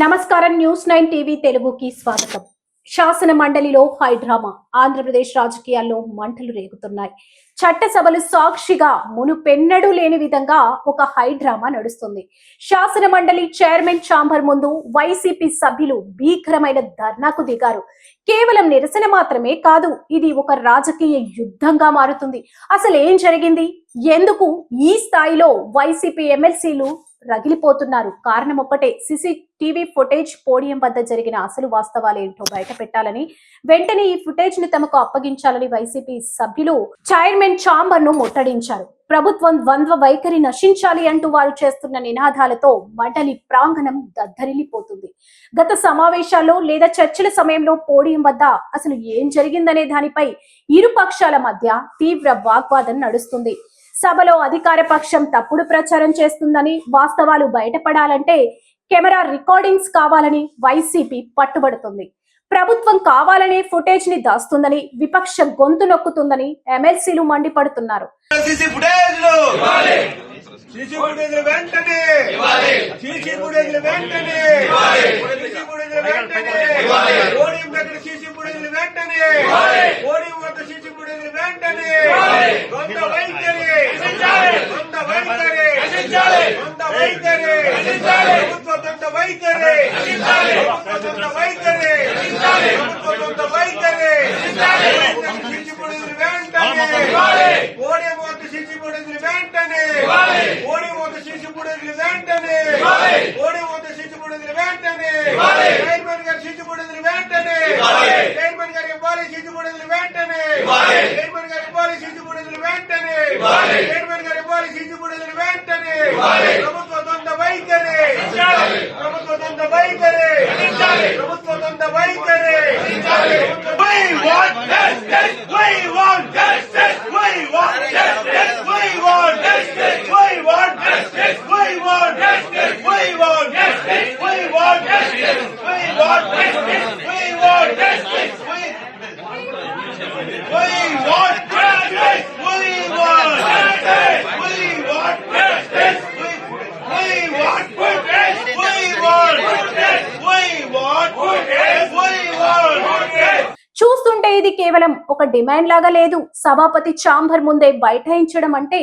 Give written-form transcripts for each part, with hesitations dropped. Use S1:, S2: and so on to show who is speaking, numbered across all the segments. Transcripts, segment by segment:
S1: నమస్కారం news 9 TV తెలుగుకి స్వాగతం. శాసన మండలిలో హైడ్రామా. ఆంధ్రప్రదేశ్ రాజకీయాల్లో మంటలు రేగుతున్నాయి. చట్టసభలు సాక్షిగా మునుపెన్నడూ లేని విధంగా ఒక హైడ్రామా నడుస్తుంది. శాసన మండలి చైర్మన్ ఛాంబర్ ముందు వైసీపీ సభ్యులు భీకరమైన ధర్నాకు దిగారు. కేవలం నిరసన మాత్రమే కాదు, ఇది ఒక రాజకీయ యుద్ధంగా మారుతుంది. అసలు ఏం జరిగింది? ఎందుకు ఈ స్థాయిలో వైసీపీ ఎమ్మెల్సీలు రగిలిపోతున్నారు? కారణం ఒక్కటే, సీసీటీవీ ఫుటేజ్. పోడియం వద్ద జరిగిన అసలు వాస్తవాలేంటో బయట పెట్టాలని, వెంటనే ఈ ఫుటేజ్ ని తమకు అప్పగించాలని వైసీపీ సభ్యులు చైర్మన్ ఛాంబర్ ను ముట్టడించారు. ప్రభుత్వం ద్వంద్వ వైఖరి నశించాలి అంటూ వారు చేస్తున్న నినాదాలతో మండలి ప్రాంగణం దద్దరిల్లిపోతుంది. గత సమావేశాల్లో లేదా చర్చల సమయంలో పోడియం వద్ద అసలు ఏం జరిగిందనే దానిపై ఇరు పక్షాల మధ్య తీవ్ర వాగ్వాదం నడుస్తుంది. సభలో అధికార పక్షం తప్పుడు ప్రచారం చేస్తుందని, వాస్తవాలు బయటపడాలంటే కెమెరా రికార్డింగ్స్ కావాలని వైసీపీ పట్టుబడుతుంది. ప్రభుత్వం కావాలనే ఫుటేజ్ ని దాస్తుందని, విపక్ష గొంతు నొక్కుతుందని ఎమ్మెల్సీలు మండిపడుతున్నారు. చూస్తుంటే ఇది కేవలం ఒక డిమాండ్ లాగా లేదు. సభాపతి ఛాంబర్ ముందే బైఠాయించడం అంటే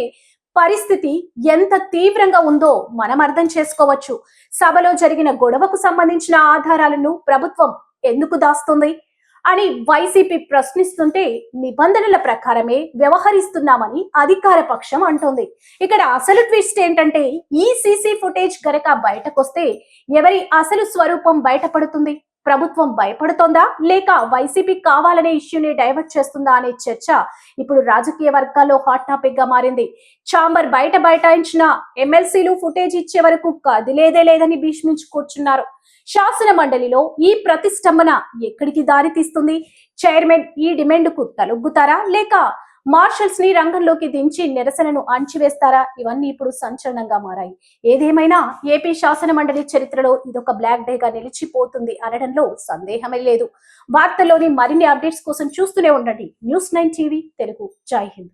S1: పరిస్థితి ఎంత తీవ్రంగా ఉందో మనం అర్థం చేసుకోవచ్చు. సభలో జరిగిన గొడవకు సంబంధించిన ఆధారాలను ప్రభుత్వం ఎందుకు దాస్తుంది అని వైసీపీ ప్రశ్నిస్తుంటే, నిబంధనల ప్రకారమే వ్యవహరిస్తున్నామని అధికార పక్షం అంటోంది. ఇక్కడ అసలు ట్విస్ట్ ఏంటంటే, ఈ సీసీ ఫుటేజ్ గనక బయటకొస్తే ఎవరి అసలు స్వరూపం బయటపడుతుంది? ప్రభుత్వం భయపడుతోందా, లేక వైసీపీ కావాలనే ఇష్యూని డైవర్ట్ చేస్తుందా అనే చర్చ ఇప్పుడు రాజకీయ వర్గాల్లో హాట్ టాపిక్ గా మారింది. ఛాంబర్ బైఠాయించిన ఎమ్మెల్సీలు ఫుటేజ్ ఇచ్చే వరకు కదిలేదే లేదని భీష్మించి కూర్చున్నారు. శాసన మండలిలో ఈ ప్రతిష్టంభన ఎక్కడికి దారి తీస్తుంది? చైర్మన్ ఈ డిమాండ్ కు తలొగ్గుతారా, లేక మార్షల్స్ ని రంగంలోకి దించి నిరసనను అణచివేస్తారా? ఇవన్నీ ఇప్పుడు సంచలనంగా మారాయి. ఏదేమైనా ఏపీ శాసన మండలి చరిత్రలో ఇదొక బ్లాక్ డే గా నిలిచిపోతుంది అనడంలో సందేహమే లేదు. వార్తల్లోని మరిన్ని అప్డేట్స్ కోసం చూస్తూనే ఉండండి న్యూస్ 9 టీవీ తెలుగు. జై హింద్.